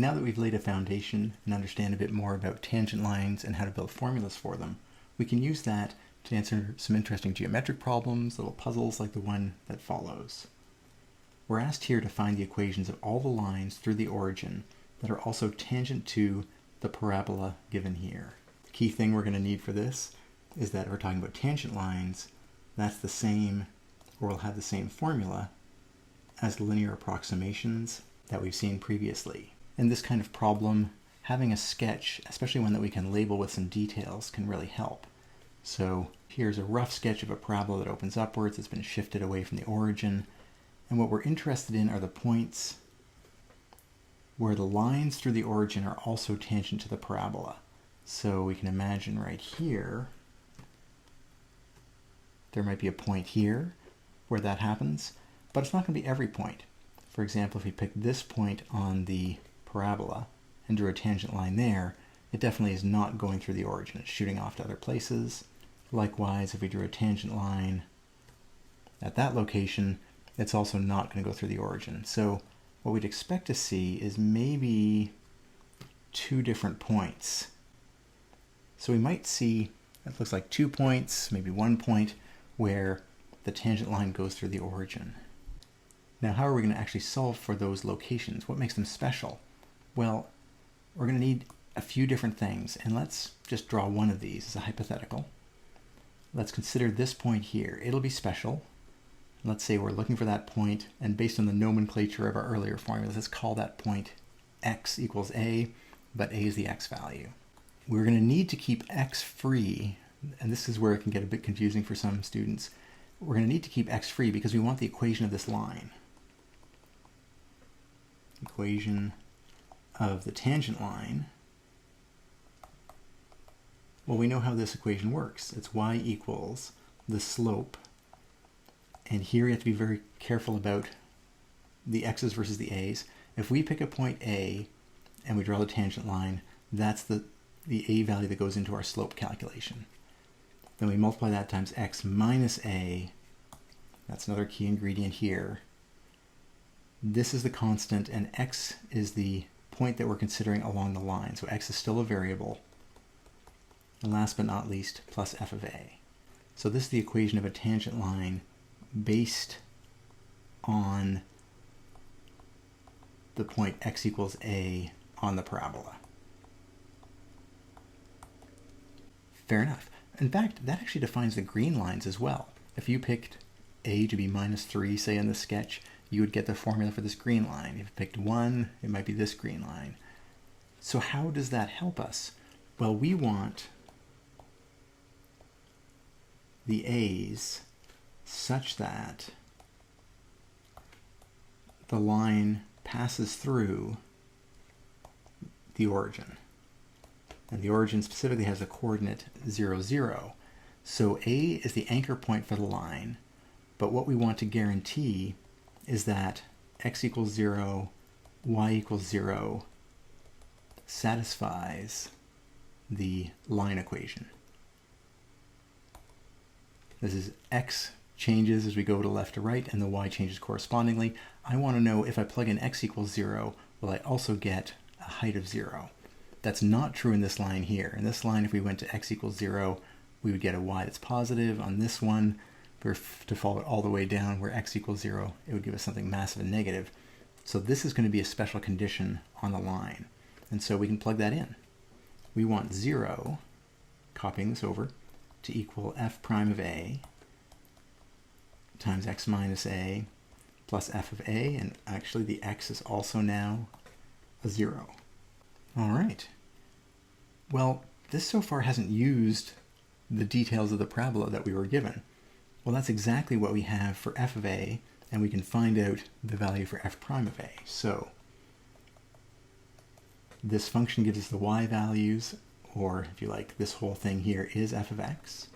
Now that we've laid a foundation and understand a bit more about tangent lines and how to build formulas for them, we can use that to answer some interesting geometric problems, little puzzles like the one that follows. We're asked here to find the equations of all the lines through the origin that are also tangent to the parabola given here. The key thing we're going to need for this is that we're talking about tangent lines. That's the same, or will have the same formula as linear approximations that we've seen previously. In this kind of problem, having a sketch, especially one that we can label with some details, can really help. So here's a rough sketch of a parabola that opens upwards. It's been shifted away from the origin. And what we're interested in are the points where the lines through the origin are also tangent to the parabola. So we can imagine right here, there might be a point here where that happens, but it's not going to be every point. For example, if we pick this point on the parabola and drew a tangent line there, it definitely is not going through the origin. It's shooting off to other places. Likewise, if we drew a tangent line at that location, it's also not going to go through the origin. So what we'd expect to see is maybe two different points. So we might see, it looks like 2 points, maybe 1 point, where the tangent line goes through the origin. Now, how are we going to actually solve for those locations? What makes them special? Well, we're going to need a few different things, and let's just draw one of these as a hypothetical. Let's consider this point here. It'll be special. Let's say we're looking for that point, and based on the nomenclature of our earlier formulas, let's call that point x equals a, but a is the x value. We're going to need to keep x free, and this is where it can get a bit confusing for some students. We're going to need to keep x free because we want the equation of this line. Equation of the tangent line. Well, we know how this equation works. It's y equals the slope. And here you have to be very careful about the x's versus the a's. If we pick a point A and we draw the tangent line, that's the a value that goes into our slope calculation. Then we multiply that times x minus a. That's another key ingredient here. This is the constant, and x is the point that we're considering along the line. So x is still a variable. And last but not least, plus f of a. So this is the equation of a tangent line based on the point x equals a on the parabola. Fair enough. In fact, that actually defines the green lines as well. If you picked a to be -3, say in the sketch, you would get the formula for this green line. If you picked 1, it might be this green line. So how does that help us? Well, we want the a's such that the line passes through the origin. And the origin specifically has a coordinate 0, 0. So A is the anchor point for the line, but what we want to guarantee is that x equals 0, y equals 0 satisfies the line equation. This is x changes as we go to left to right, and the y changes correspondingly. I want to know if I plug in x equals 0, will I also get a height of 0? That's not true in this line here. In this line, if we went to x equals 0, we would get a y that's positive. On this one, if we were to follow it all the way down where x equals 0, it would give us something massive and negative. So this is going to be a special condition on the line. And so we can plug that in. We want 0, copying this over, to equal f prime of a times x minus a plus f of a, and actually the x is also now a 0. All right. Well, this so far hasn't used the details of the parabola that we were given. Well, that's exactly what we have for f of a, and we can find out the value for f prime of a. So this function gives us the y values, or if you like, this whole thing here is f of x.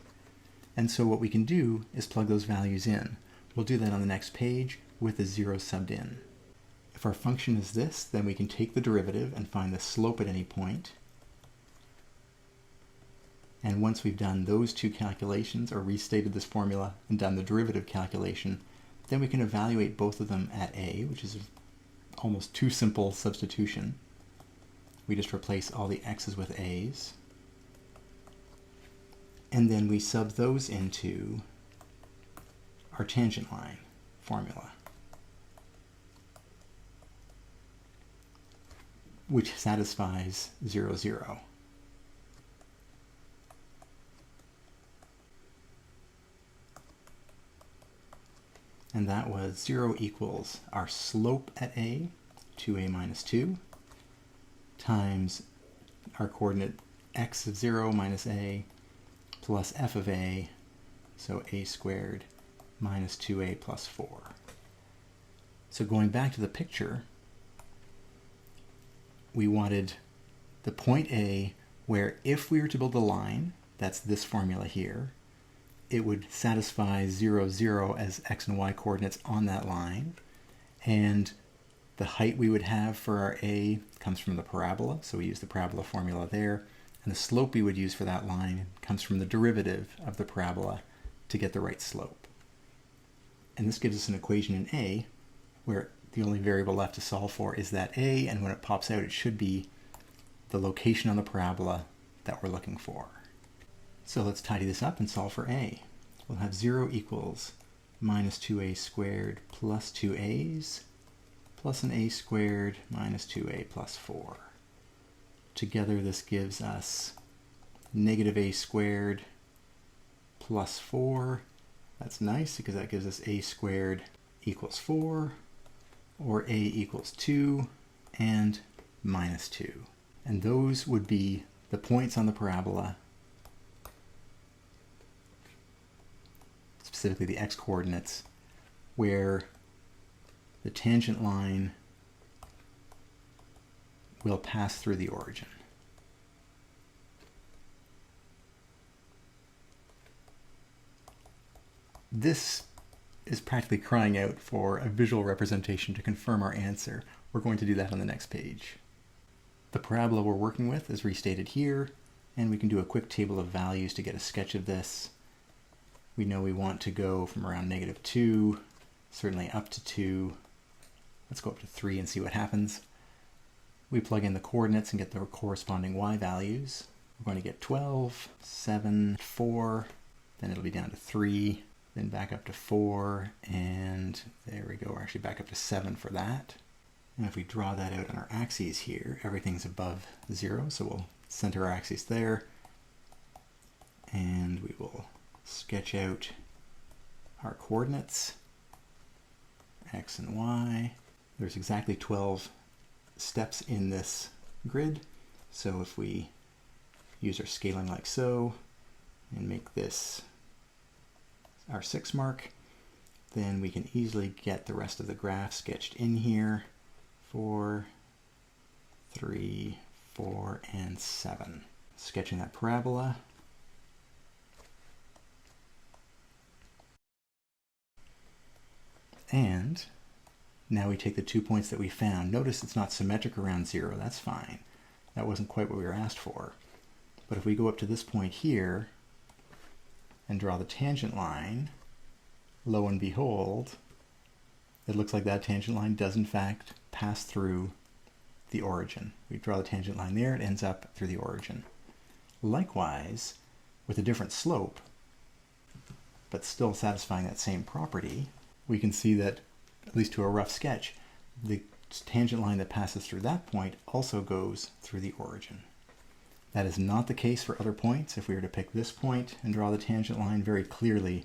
And so what we can do is plug those values in. We'll do that on the next page with the 0 subbed in. If our function is this, then we can take the derivative and find the slope at any point. And once we've done those two calculations, or restated this formula and done the derivative calculation, then we can evaluate both of them at a, which is almost too simple substitution. we just replace all the x's with a's, and then we sub those into our tangent line formula, which satisfies 0, 0. And that was 0 equals our slope at a, 2a minus 2, times our coordinate x of 0 minus a, plus f of a, so a squared minus 2a plus 4. So going back to the picture, we wanted the point A where if we were to build a line, that's this formula here, it would satisfy 0, 0 as x and y coordinates on that line, and the height we would have for our A comes from the parabola, so we use the parabola formula there, and the slope we would use for that line comes from the derivative of the parabola to get the right slope. And this gives us an equation in A where the only variable left to solve for is that A, and when it pops out it should be the location on the parabola that we're looking for. So let's tidy this up and solve for A. We'll have 0 equals minus 2a squared plus 2a's plus an a squared minus 2a plus 4. Together this gives us negative a squared plus 4. That's nice because that gives us a squared equals 4, or a equals 2 and minus 2. And those would be the points on the parabola, specifically the x-coordinates, where the tangent line will pass through the origin. This is practically crying out for a visual representation to confirm our answer. We're going to do that on the next page. The parabola we're working with is restated here, and we can do a quick table of values to get a sketch of this. We know we want to go from around negative 2, certainly up to 2. Let's go up to 3 and see what happens. We plug in the coordinates and get the corresponding y values. We're going to get 12, 7, 4, then it'll be down to 3, then back up to 4, and there we go, we're actually back up to 7 for that. And if we draw that out on our axes here, everything's above 0, so we'll center our axes there, and we will sketch out our coordinates, x and y. There's exactly 12 steps in this grid, so if we use our scaling like so, and make this our 6 mark, then we can easily get the rest of the graph sketched in here. 4, 3, 4, and 7. Sketching that parabola. And now we take the 2 points that we found. Notice it's not symmetric around 0. That's fine. That wasn't quite what we were asked for. But if we go up to this point here and draw the tangent line, lo and behold, it looks like that tangent line does in fact pass through the origin. We draw the tangent line there, it ends up through the origin. Likewise, with a different slope, but still satisfying that same property, we can see that, at least to a rough sketch, the tangent line that passes through that point also goes through the origin. That is not the case for other points. If we were to pick this point and draw the tangent line very clearly,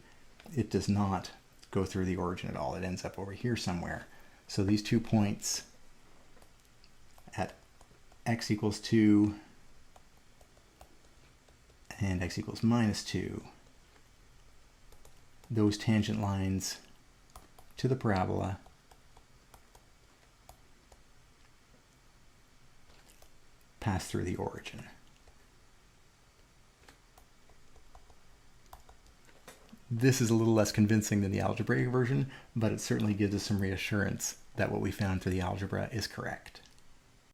it does not go through the origin at all. It ends up over here somewhere. So these 2 points at x equals 2 and x equals minus 2, those tangent lines to the parabola pass through the origin. This is a little less convincing than the algebraic version, but it certainly gives us some reassurance that what we found through the algebra is correct.